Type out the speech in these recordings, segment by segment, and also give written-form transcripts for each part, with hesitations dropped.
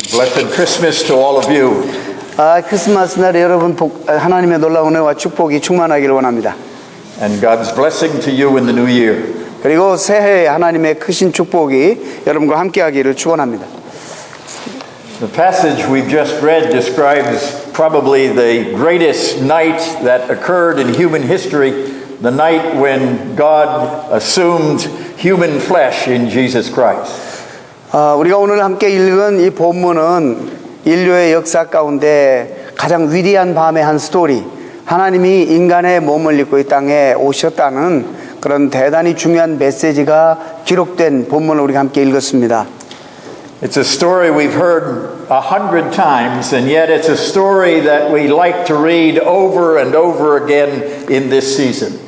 Blessed Christmas to all of you. 크리스마스 날 여러분 하나님의 놀라운 은혜와 축복이 충만하기를 원합니다. And God's blessing to you in the new year. 그리고 새해에 하나님의 크신 축복이 여러분과 함께하기를 축원합니다. The passage we've just read describes probably the greatest night that occurred in human history, the night when God assumed human flesh in Jesus Christ. 우리가 오늘 함께 읽은 이 본문은 인류의 역사 가운데 가장 위대한 밤의 한 스토리, 하나님이 인간의 몸을 입고 이 땅에 오셨다는 그런 대단히 중요한 메시지가 기록된 본문을 우리가 함께 읽었습니다. It's a story we've heard 100 times, and yet it's a story that we like to read over and over again in this season.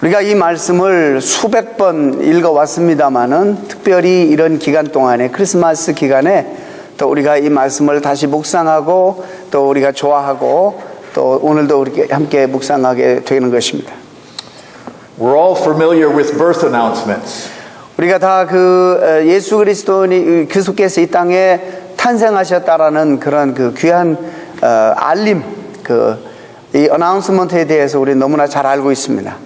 우리가 이 말씀을 수백 번 읽어왔습니다마는 특별히 이런 기간 동안에 크리스마스 기간에 또 우리가 이 말씀을 다시 묵상하고 또 우리가 좋아하고 또 오늘도 우리 함께 묵상하게 되는 것입니다. We're all familiar with birth announcements. 우리가 다 예수 그리스도께서 이 땅에 탄생하셨다라는 그런 귀한 알림, 이 어나운스먼트에 대해서 우리 너무나 잘 알고 있습니다.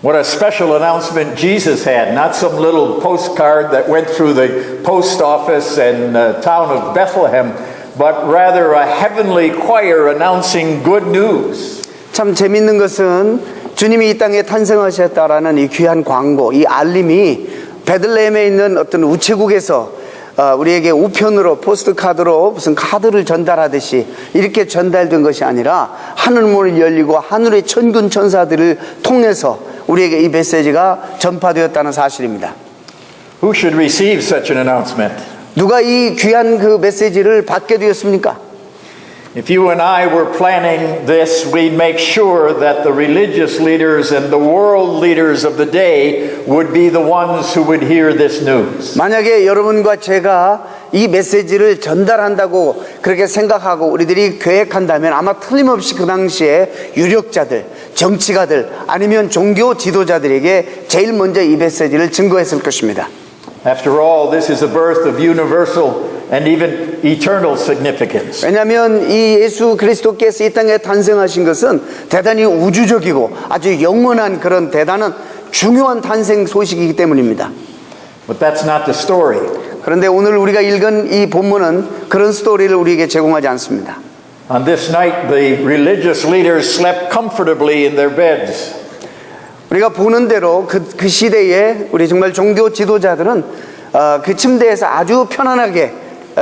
What a special announcement Jesus had, not some little postcard that went through the post office in the town of Bethlehem, but rather a heavenly choir announcing good news. 참 재밌는 것은 주님이 이 땅에 탄생하셨다라는 이 귀한 광고, 이 알림이 베들레헴에 있는 어떤 우체국에서 우리에게 우편으로 포스트카드로 무슨 카드를 전달하듯이 이렇게 전달된 것이 아니라 하늘문을 열리고 하늘의 천군 천사들을 통해서 우리에게 이 메시지가 전파되었다는 사실입니다. Who should receive such an announcement? 누가 이 귀한 그 메시지를 받게 되었습니까? If you and I were planning this, we'd make sure that the religious leaders and the world leaders of the day would be the ones who would hear this news. 만약에 여러분과 제가 이 메시지를 전달한다고 그렇게 생각하고 우리들이 계획한다면 아마 틀림없이 그 당시에 유력자들, 정치가들 아니면 종교 지도자들에게 제일 먼저 이 메시지를 증거했을 것입니다. After all, this is a birth of universal and even eternal significance. 왜냐하면 이 예수 그리스도께서 이 땅에 탄생하신 것은 대단히 우주적이고 아주 영원한 그런 대단한 중요한 탄생 소식이기 때문입니다. But that's not the story. 그런데 오늘 우리가 읽은 이 본문은 그런 스토리를 우리에게 제공하지 않습니다. On this night, the religious leaders slept comfortably in their beds. 우리가 보는 대로 그 시대에 우리 정말 종교 지도자들은 그 침대에서 아주 편안하게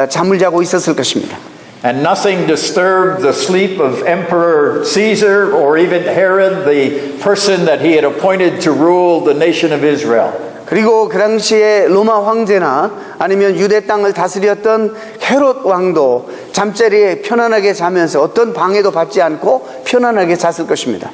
잠을 자고 있었을 것입니다. And nothing disturbed the sleep of Emperor Caesar or even Herod, the person that he had appointed to rule the nation of Israel. 그리고 그 당시에 로마 황제나 아니면 유대 땅을 다스렸던 헤롯 왕도 잠자리에 편안하게 자면서 어떤 방해도 받지 않고 편안하게 잤을 것입니다.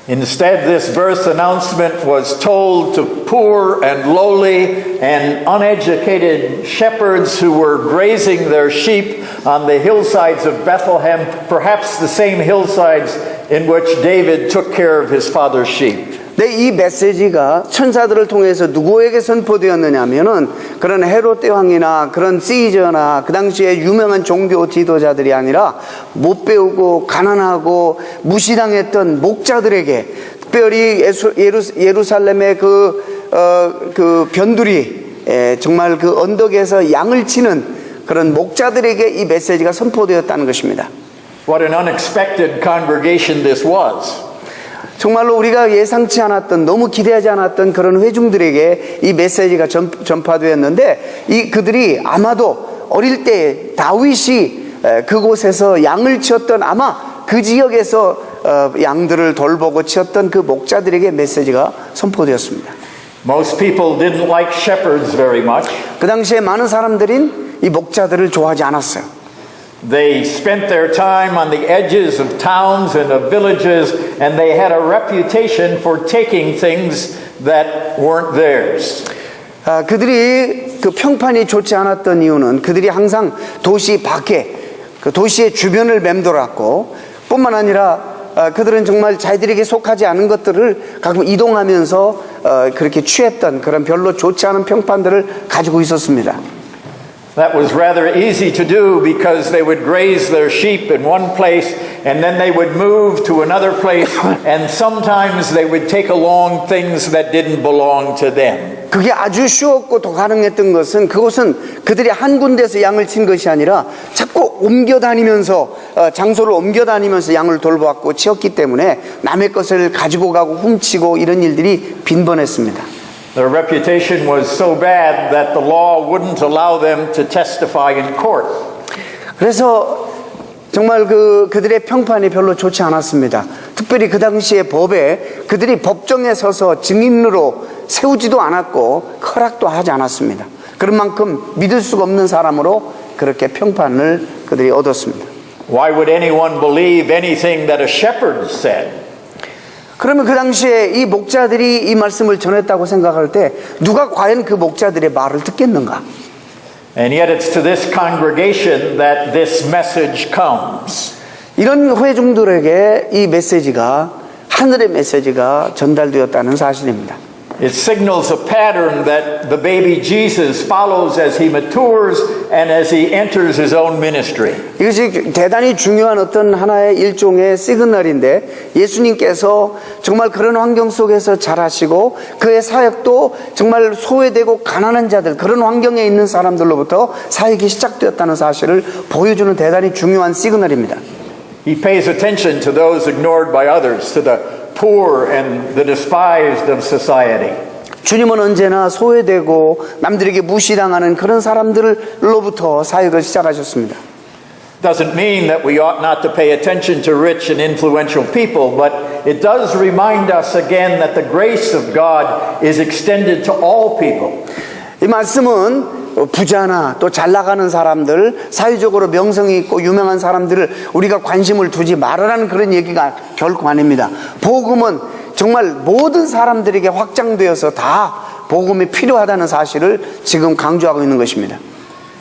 Instead, this birth announcement was told to poor and lowly and uneducated shepherds who were grazing their sheep on the hillsides of Bethlehem, perhaps the same hillsides in which David took care of his father's sheep. 네, 이 메시지가 천사들을 통해서 누구에게 선포되었느냐 하면은 그런 헤롯 대왕이나 그런 시저나 그 당시에 유명한 종교 지도자들이 아니라 못 배우고 가난하고 무시당했던 목자들에게, 특별히 예루살렘의 그 변두리, 정말 그 언덕에서 양을 치는 그런 목자들에게 이 메시지가 선포되었다는 것입니다. What an unexpected congregation this was. 정말로 우리가 예상치 않았던, 너무 기대하지 않았던 그런 회중들에게 이 메시지가 전파되었는데 그들이 아마도 어릴 때 다윗이 그곳에서 양을 치었던, 아마 그 지역에서 양들을 돌보고 치었던 그 목자들에게 메시지가 선포되었습니다. Most people didn't like shepherds very much. 그 당시에 많은 사람들은 이 목자들을 좋아하지 않았어요. They spent their time on the edges of towns and of villages, and they had a reputation for taking things that weren't theirs. 그들이 그 평판이 좋지 않았던 이유는 그들이 항상 도시 밖에, 그 도시의 주변을 맴돌았고, 뿐만 아니라 그들은 정말 자기들에게 속하지 않은 것들을 가끔 이동하면서 그렇게 취했던 그런 별로 좋지 않은 평판들을 가지고 있었습니다. That was rather easy to do because they would graze their sheep in one place and then they would move to another place and sometimes they would take along things that didn't belong to them. 그게 아주 쉬웠고 또 가능했던 것은 그곳은 그들이 한 군데서 양을 친 것이 아니라 자꾸 옮겨 다니면서 장소를 옮겨 다니면서 양을 돌보았고 치었기 때문에 남의 것을 가지고 가고 훔치고 이런 일들이 빈번했습니다. Their reputation was so bad that the law wouldn't allow them to testify in court. 그래서 정말 그들의 평판이 별로 좋지 않았습니다. 특별히 그 당시의 법에 그들이 법정에 서서 증인으로 세우지도 않았고 허락도 하지 않았습니다. 그런 만큼 믿을 수가 없는 사람으로 그렇게 평판을 그들이 얻었습니다. Why would anyone believe anything that a shepherd said? 그러면 그 당시에 이 목자들이 이 말씀을 전했다고 생각할 때 누가 과연 그 목자들의 말을 듣겠는가? And yet it's to this congregation that this message comes. 이런 회중들에게 이 메시지가 하늘의 메시지가 전달되었다는 사실입니다. It signals a pattern that the baby Jesus follows as he matures and as he enters his own ministry. 이것이 대단히 중요한 어떤 하나의 일종의 시그널인데 예수님께서 정말 그런 환경 속에서 자라시고 그의 사역도 정말 소외되고 가난한 자들 그런 환경에 있는 사람들로부터 사역이 시작되었다는 사실을 보여주는 대단히 중요한 시그널입니다. He pays attention to those ignored by others, to the poor and the despised of society. 주님은 언제나 소외되고 남들에게 무시당하는 그런 사람들로부터 사역을 시작하셨습니다. Doesn't mean that we ought not to pay attention to rich and influential people, but it does remind us again that the grace of God is extended to all people. 이 말씀은 부자나 또 잘 나가는 사람들, 사회적으로 명성이 있고 유명한 사람들을 우리가 관심을 두지 말아라는 그런 얘기가 결코 아닙니다. 복음은 정말 모든 사람들에게 확장되어서 다 복음이 필요하다는 사실을 지금 강조하고 있는 것입니다.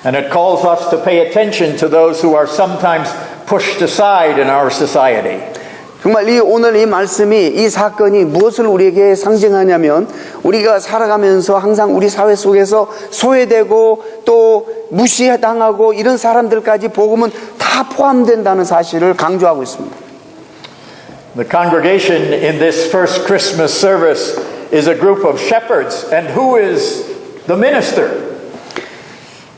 And it calls us to pay attention to those who are sometimes pushed aside in our society. 정말 오늘 이 말씀이 이 사건이 무엇을 우리에게 상징하냐면 우리가 살아가면서 항상 우리 사회 속에서 소외되고 또 무시당하고 이런 사람들까지 복음은 다 포함된다는 사실을 강조하고 있습니다. The congregation in this first Christmas service is a group of shepherds, and who is the minister?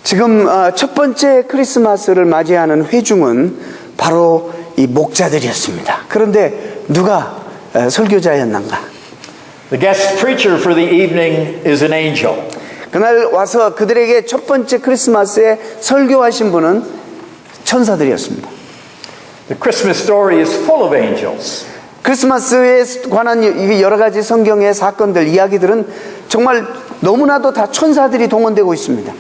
지금 첫 번째 크리스마스를 맞이하는 회중은 바로 이 목자들이었습니다. 그런데 누가 설교자였는가? The guest preacher for the evening is an angel. 그날 와서 그들에게 첫 번째 크리스마스에 설교하신 분은 천사들이었습니다. The Christmas story is full of angels. 크리스마스에 관한 여러 가지 성경의 사건들, 이야기들은 정말 너무나도 다 천사들이 동원되고 있습니다.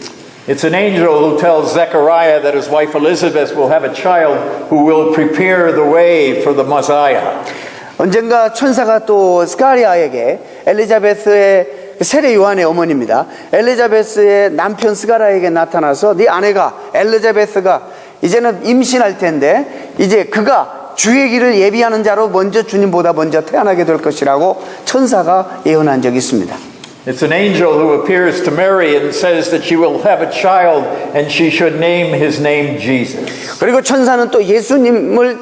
It's an angel who tells Zechariah that his wife Elizabeth will have a child who will prepare the way for the Messiah. 언젠가 천사가 또 스가랴에게 엘리자베스의 세례 요한의 어머니입니다. 엘리자베스의 남편 스가랴에게 나타나서 네 아내가 엘리자베스가 이제는 임신할 텐데 이제 그가 주의 길을 예비하는 자로 먼저 주님보다 먼저 태어나게 될 것이라고 천사가 예언한 적이 있습니다. It's an angel who appears to Mary and says that she will have a child and she should name his name Jesus. 그리고 천사는 또 예수님을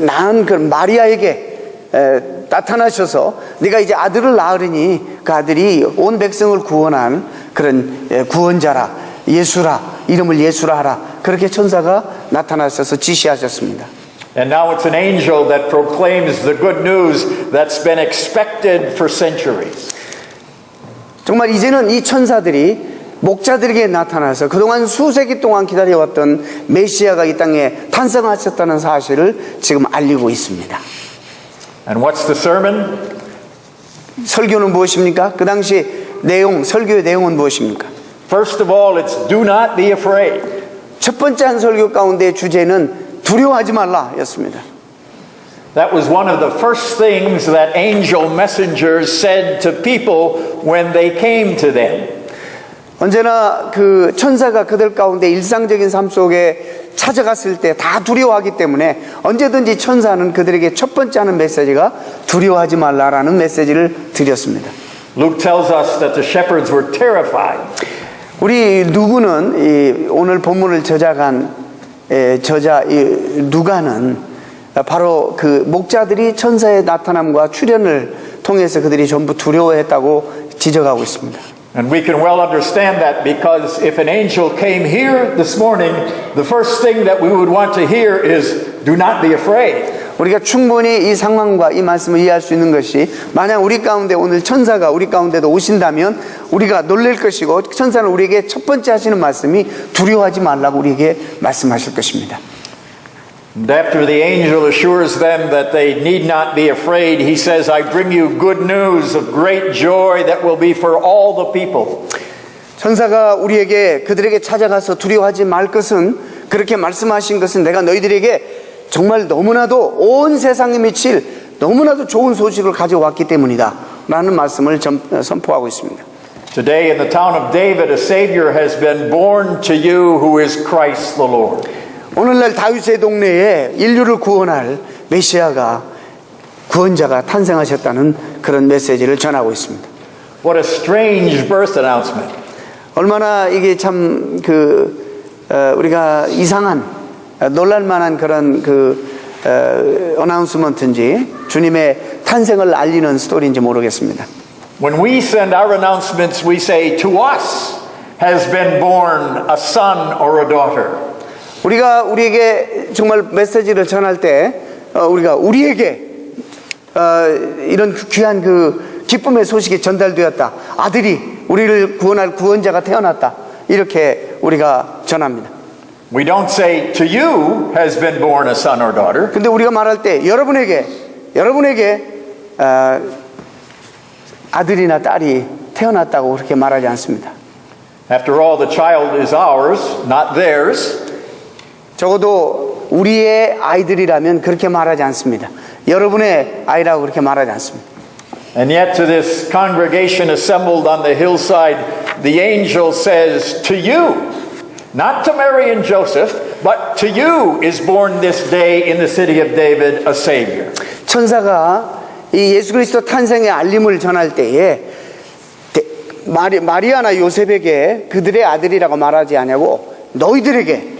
낳은 그 마리아에게 나타나셔서 네가 이제 아들을 낳으리니 그 아들이 온 백성을 구원한 그런 구원자라 예수라 이름을 예수라 하라 그렇게 천사가 나타나셔서 지시하셨습니다. And now it's an angel that proclaims the good news that's been expected for centuries. 정말 이제는 이 천사들이 목자들에게 나타나서 그동안 수세기 동안 기다려왔던 메시아가 이 땅에 탄생하셨다는 사실을 지금 알리고 있습니다. And what's the sermon? 설교는 무엇입니까? 그 당시 설교의 내용은 무엇입니까? First of all, it's do not be afraid. 첫 번째 한 설교 가운데 주제는 두려워하지 말라 였습니다. That was one of the first things that angel messengers said to people when they came to them. 언제나 그 천사가 그들 가운데 일상적인 삶 속에 찾아갔을 때 다 두려워하기 때문에 언제든지 천사는 그들에게 첫 번째 하는 메시지가 두려워하지 말라라는 메시지를 드렸습니다. Luke tells us that the shepherds were terrified. 우리 누구는 오늘 본문을 저작한 저자 누가는 바로 그 목자들이 천사의 나타남과 출현을 통해서 그들이 전부 두려워했다고 지적하고 있습니다. And we can well understand that because if an angel came here this morning, the first thing that we would want to hear is, do not be afraid. 우리가 충분히 이 상황과 이 말씀을 이해할 수 있는 것이 만약 우리 가운데 오늘 천사가 우리 가운데도 오신다면 우리가 놀랄 것이고 천사는 우리에게 첫 번째 하시는 말씀이 두려워하지 말라고 우리에게 말씀하실 것입니다. And after the angel assures them that they need not be afraid, he says, I bring you good news of great joy that will be for all the people. 천사가 우리에게 그들에게 찾아가서 두려워하지 말 것은 그렇게 말씀하신 것은 내가 너희들에게 정말 너무나도 온 세상에 미칠 너무나도 좋은 소식을 가져왔기 때문이다 라는 말씀을 선포하고 있습니다. Today in the town of David, a Savior has been born to you who is Christ the Lord. 오늘날 다윗의 동네에 인류를 구원할 메시아가 구원자가 탄생하셨다는 그런 메시지를 전하고 있습니다. What a strange birth announcement. 얼마나 이게 참 우리가 이상한 놀랄만한 그런 어나운스먼트인지 주님의 탄생을 알리는 스토리인지 모르겠습니다. When we send our announcements, we say, to us has been born a son or a daughter. 우리가 우리에게 정말 메시지를 전할 때 우리가 우리에게 이런 귀한 그 기쁨의 소식이 전달되었다. 아들이 우리를 구원할 구원자가 태어났다. 이렇게 우리가 전합니다. We don't say, to you has been born a son or daughter. 근데 우리가 말할 때 여러분에게 아들이나 딸이 태어났다고 그렇게 말하지 않습니다. After all, the child is ours, not theirs. 적어도 우리의 아이들이라면 그렇게 말하지 않습니다. 여러분의 아이라고 그렇게 말하지 않습니다. And yet to this congregation assembled on the hillside, the angel says, to you, not to Mary and Joseph, but to you is born this day in the city of David a Savior. 천사가 이 예수 그리스도 탄생의 알림을 전할 때에 마리아나 요셉에게 그들의 아들이라고 말하지 않냐고 너희들에게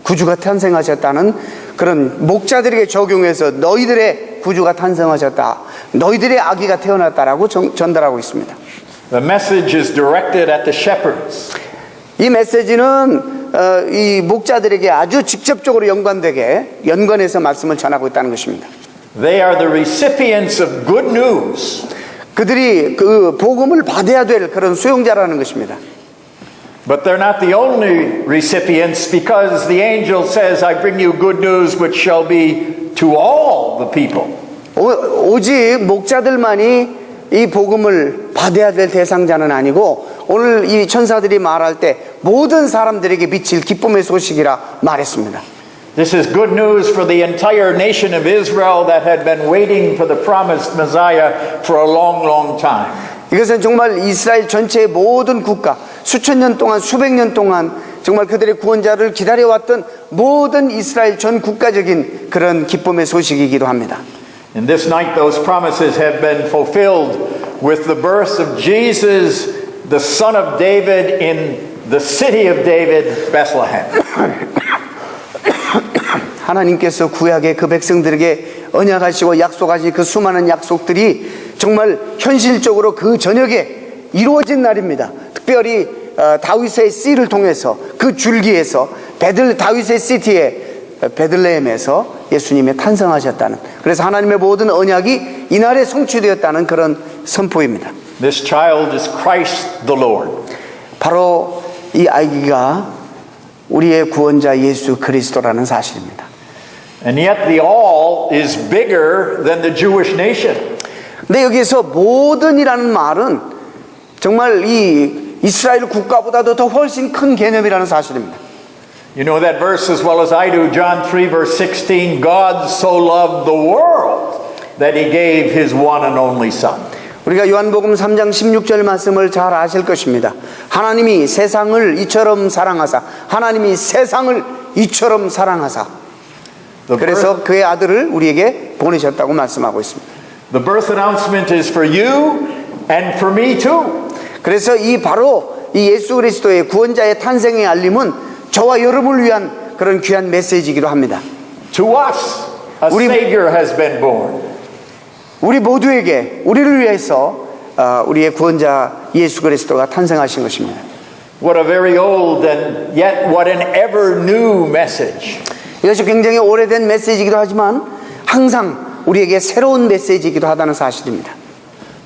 구주가 탄생하셨다는 그런 목자들에게 적용해서 너희들의 구주가 탄생하셨다. 너희들의 아기가 태어났다라고 전달하고 있습니다. The message is directed at the shepherds. 이 메시지는 이 목자들에게 아주 직접적으로 연관해서 말씀을 전하고 있다는 것입니다. They are the recipients of good news. 그들이 그 복음을 받아야 될 그런 수용자라는 것입니다. But they're not the only recipients because the angel says, I bring you good news which shall be to all the people. 오직 목자들만이 이 복음을 받아야 될 대상자는 아니고 오늘 이 천사들이 말할 때 모든 사람들에게 미칠 기쁨의 소식이라 말했습니다. This is good news for the entire nation of Israel that had been waiting for the promised Messiah for a long, long time. 이것은 정말 이스라엘 전체의 모든 국가, 수천 년 동안, 수백 년 동안 정말 그들의 구원자를 기다려왔던 모든 이스라엘 전 국가적인 그런 기쁨의 소식이기도 합니다. And this night those promises have been fulfilled with the birth of Jesus, the son of David in the city of David, Bethlehem. 하나님께서 구약의 그 백성들에게 언약하시고 약속하신 그 수많은 약속들이 정말 현실적으로 그 저녁에 이루어진 날입니다. 특별히 다윗의 씨를 통해서 그 줄기에서 다윗의 시티에 베들레헴에서 예수님이 탄생하셨다는, 그래서 하나님의 모든 언약이 이날에 성취되었다는 그런 선포입니다. This child is Christ the Lord. 바로 이 아기가 우리의 구원자 예수 그리스도라는 사실입니다. And yet the all is bigger than the Jewish nation. 근데 여기에서 모든이라는 말은 정말 이 이스라엘 국가보다도 더 훨씬 큰 개념이라는 사실입니다. You know that verse as well as I do, John 3 verse 16, God so loved the world that he gave his one and only son. 우리가 요한복음 3장 16절 말씀을 잘 아실 것입니다. 하나님이 세상을 이처럼 사랑하사, 하나님이 세상을 이처럼 사랑하사, 그래서 그의 아들을 우리에게 보내셨다고 말씀하고 있습니다. The birth announcement is for you and for me too. 그래서 이 바로 이 예수 그리스도의 구원자의 탄생의 알림은 저와 여러분을 위한 그런 귀한 메시지이기도 합니다. To us, a 우리- Savior has been born. 우리 모두에게 우리를 위해서 우리의 구원자 예수 그리스도가 탄생하신 것입니다. What a very old and yet what an ever new message. 이것이 굉장히 오래된 메시지이기도 하지만 항상 우리에게 새로운 메시지이기도 하다는 사실입니다.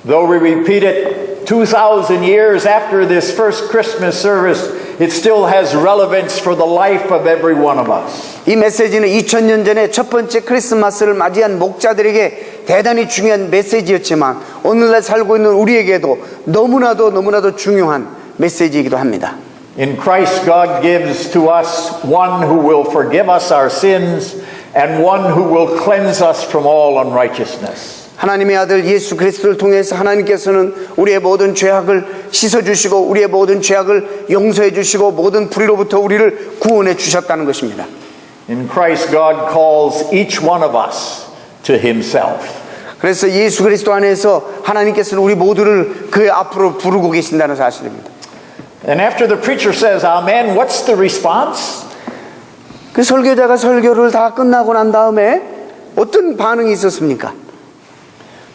Though we repeat it 2,000 years after this first Christmas service, it still has relevance for the life of every one of us. 이 메시지는 2000년 전에 첫 번째 크리스마스를 맞이한 목자들에게 대단히 중요한 메시지였지만 오늘날 살고 있는 우리에게도 너무나도 중요한 메시지이기도 합니다. In Christ, God gives to us one who will forgive us our sins and one who will cleanse us from all unrighteousness. 하나님의 아들 예수 그리스도를 통해서 하나님께서는 우리의 모든 죄악을 씻어주시고 우리의 모든 죄악을 용서해 주시고 모든 불의로부터 우리를 구원해 주셨다는 것입니다. In Christ, God calls each one of us to Himself. 그래서 예수 그리스도 안에서 하나님께서는 우리 모두를 그의 앞으로 부르고 계신다는 사실입니다. And after the preacher says, Amen, what's the response? 그 설교자가 설교를 다 끝나고 난 다음에 어떤 반응이 있었습니까?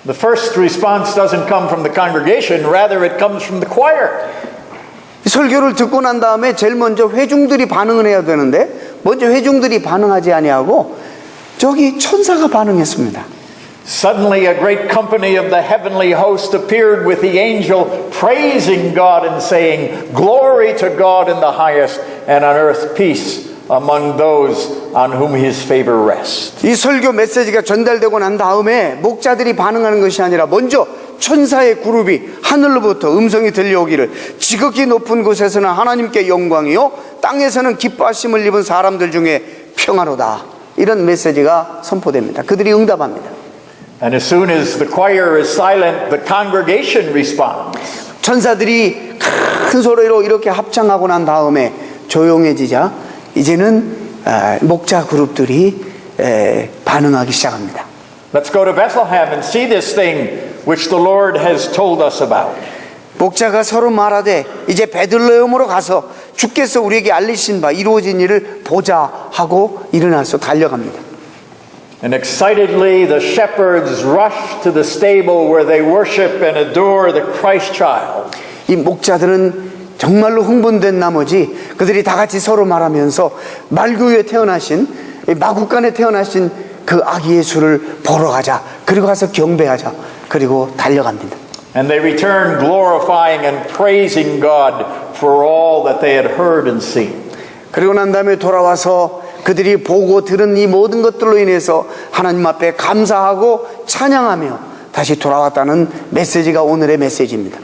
The first response doesn't come from the congregation, rather it comes from the choir. 설교를 듣고 난 다음에 제일 먼저 회중들이 반응을 해야 되는데 먼저 회중들이 반응하지 아니하고 저기 천사가 반응했습니다. Suddenly, a great company of the heavenly host appeared with the angel, praising God and saying, Glory to God in the highest, and on earth peace among those on whom His favor rests. 이 설교 메시지가 전달되고 난 다음에 목자들이 반응하는 것이 아니라 먼저 천사의 그룹이 하늘로부터 음성이 들려오기를 지극히 높은 곳에서는 하나님께 영광이요 땅에서는 기뻐하심을 입은 사람들 중에 평화로다. 이런 메시지가 선포됩니다. 그들이 응답합니다. And as soon as the choir is silent, the congregation responds. 천사들이 큰 소리로 이렇게 합창하고 난 다음에 조용해지자 이제는 목자 그룹들이 반응하기 시작합니다. Let's go to Bethlehem and see this thing which the Lord has told us about. 목자가 서로 말하되 이제 베들레헴으로 가서 주께서 우리에게 알리신 바 이루어진 일을 보자 하고 일어나서 달려갑니다. And excitedly the shepherds rush to the stable where they worship and adore the Christ child. 이 목자들은 정말로 흥분된 나머지 그들이 다 같이 서로 말하면서 말구유에 태어나신 마구간에 태어나신 그 아기 예수를 보러 가자. 그리고 가서 경배하자. 그리고 달려갑니다. And they return glorifying and praising God for all that they had heard and seen. 그리고 난 다음에 돌아와서 그들이 보고 들은 이 모든 것들로 인해서 하나님 앞에 감사하고 찬양하며 다시 돌아왔다는 메시지가 오늘의 메시지입니다.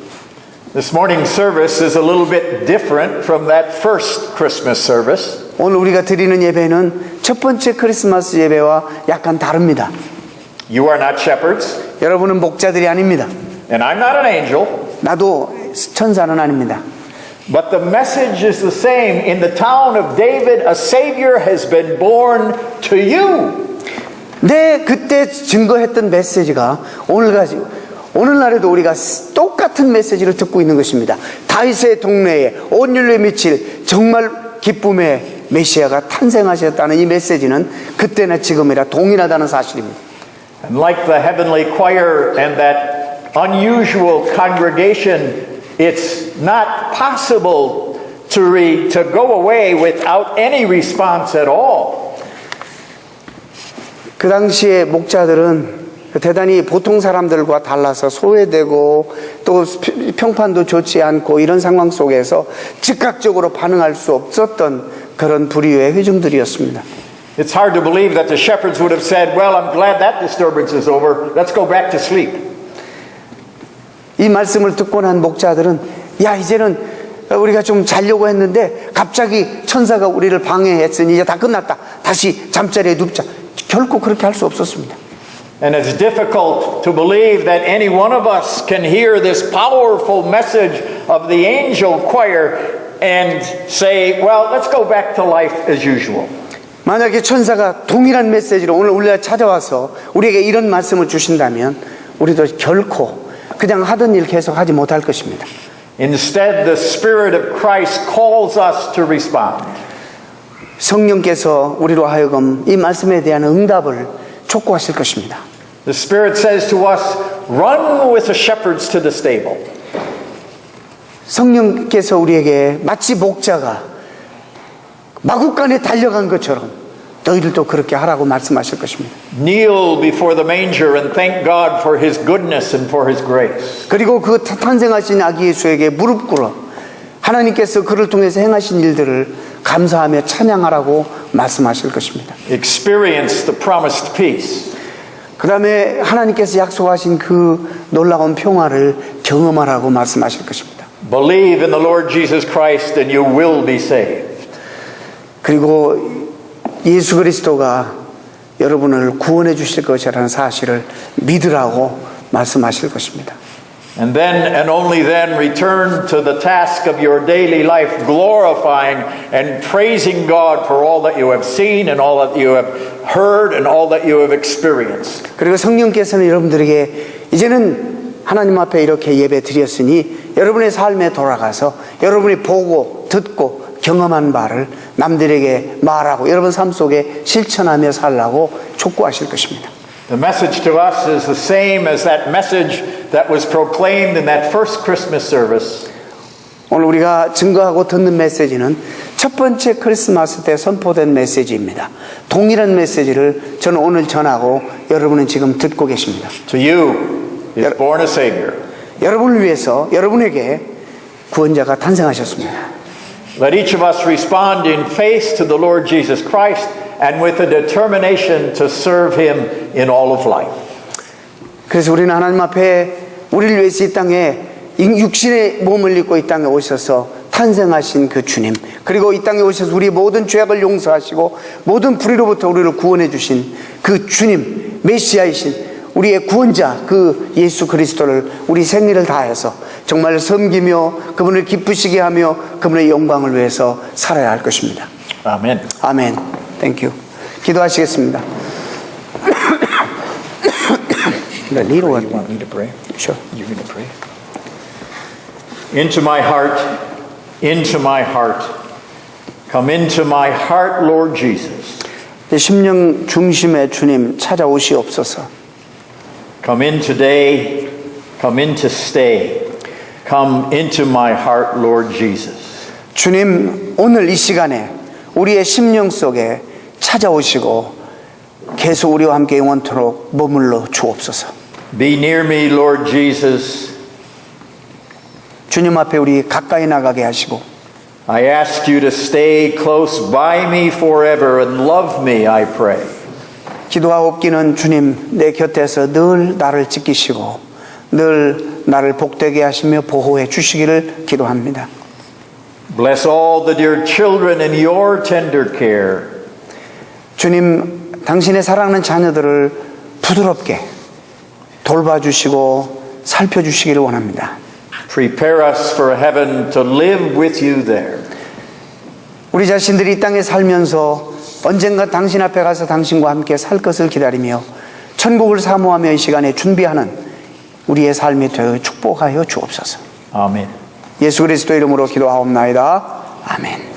This morning's service is a little bit different from that first Christmas service. 오늘 우리가 드리는 예배는 첫 번째 크리스마스 예배와 약간 다릅니다. You are not shepherds, 여러분은 목자들이 아닙니다. and I'm not an angel, 나도 천사는 아닙니다. but the message is the same. In the town of David, a Savior has been born to you. 그때 증거했던 메시지가 오늘날에도 우리가 똑같은 메시지를 듣고 있는 것입니다. 다윗의 동네에 온 인류에 미칠 정말 기쁨의 메시아가 탄생하셨다는 이 메시지는 그때나 지금이라 동일하다는 사실입니다. And like the heavenly choir and that unusual congregation, it's not possible to go away without any response at all. 그 당시에 목자들은 대단히 보통 사람들과 달라서 소외되고 또 평판도 좋지 않고 이런 상황 속에서 즉각적으로 반응할 수 없었던 그런 부류의 회중들이었습니다. It's hard to believe that the shepherds would have said, well, I'm glad that disturbance is over. Let's go back to sleep. 이 말씀을 듣고 난 목자들은 이제는 우리가 좀 자려고 했는데 갑자기 천사가 우리를 방해했으니 이제 다 끝났다. 다시 잠자리에 눕자. 결코 그렇게 할 수 없었습니다. And it's difficult to believe that any one of us can hear this powerful message of the angel choir and say, well, let's go back to life as usual. 만약에 천사가 동일한 메시지로 오늘 우리가 찾아와서 우리에게 이런 말씀을 주신다면 우리도 결코 그냥 하던 일 계속 하지 못할 것입니다. Instead, the Spirit of Christ calls us to respond. 성령께서 우리로 하여금 이 말씀에 대한 응답을 촉구하실 것입니다. The Spirit says to us, run with the shepherds to the stable. 성령께서 우리에게 마치 목자가 마구간에 달려간 것처럼 너희들도 그렇게 하라고 말씀하실 것입니다. Kneel before the manger and thank God for His goodness and for His grace. 그리고 그 탄생하신 아기 예수에게 무릎 꿇어 하나님께서 그를 통해서 행하신 일들을 감사하며 찬양하라고 말씀하실 것입니다. Experience the promised peace. 그 다음에 하나님께서 약속하신 그 놀라운 평화를 경험하라고 말씀하실 것입니다. Believe in the Lord Jesus Christ and you will be saved. 그리고 예수 그리스도가 여러분을 구원해 주실 것이라는 사실을 믿으라고 말씀하실 것입니다. And then and only then return to the task of your daily life, glorifying and praising God for all that you have seen and all that you have heard and all that you have experienced. 그리고 성령께서는 여러분들에게 이제는 하나님 앞에 이렇게 예배 드렸으니 여러분의 삶에 돌아가서 여러분이 보고 듣고 경험한 바를 남들에게 말하고 여러분 삶 속에 실천하며 살라고 촉구하실 것입니다. The message to us is the same as that message that was proclaimed in that first Christmas service. 오늘 우리가 증거하고 듣는 메시지는 첫 번째 크리스마스 때 선포된 메시지입니다. 동일한 메시지를 저는 오늘 전하고 여러분은 지금 듣고 계십니다. To you is born a Savior. 여러분을 위해서 여러분에게 구원자가 탄생하셨습니다. Let each of us respond in faith to the Lord Jesus Christ and with a determination to serve Him in all of life. 그래서 우리는 하나님 앞에 우리를 위해서 이 땅에 육신의 몸을 입고 이 땅에 오셔서 탄생하신 그 주님, 그리고 이 땅에 오셔서 우리의 모든 죄악을 용서하시고 모든 불의로부터 우리를 구원해 주신 그 주님, 메시아이신 우리의 구원자 그 예수 그리스도를 우리 생일을 다해서 정말 섬기며 그분을 기쁘시게 하며 그분의 영광을 위해서 살아야 할 것입니다. Amen. 아멘. 땡큐. 기도하시겠습니다. You want me to pray? Sure. You're going to pray. Into my heart, come into my heart, Lord Jesus. 심령 중심의 주님 찾아오시옵소서. Come in today, come in to stay. Come into my heart, Lord Jesus. 주님, 오늘 이 시간에 우리의 심령 속에 찾아오시고 계속 우리와 함께 영원토록 머물러 주옵소서. Be near me, Lord Jesus. 주님 앞에 우리 가까이 나가게 하시고 I ask you to stay close by me forever and love me, I pray. 기도하옵기는 주님 내 곁에서 늘 나를 지키시고 늘 나를 복되게 하시며 보호해 주시기를 기도합니다. Bless all the dear children in your tender care. 주님, 당신의 사랑하는 자녀들을 부드럽게 돌봐주시고 살펴주시기를 원합니다. Prepare us for heaven to live with you there. 우리 자신들이 이 땅에 살면서 언젠가 당신 앞에 가서 당신과 함께 살 것을 기다리며 천국을 사모하며 이 시간에 준비하는 우리의 삶이 되어 축복하여 주옵소서. Amen. 예수 그리스도 이름으로 기도하옵나이다. 아멘.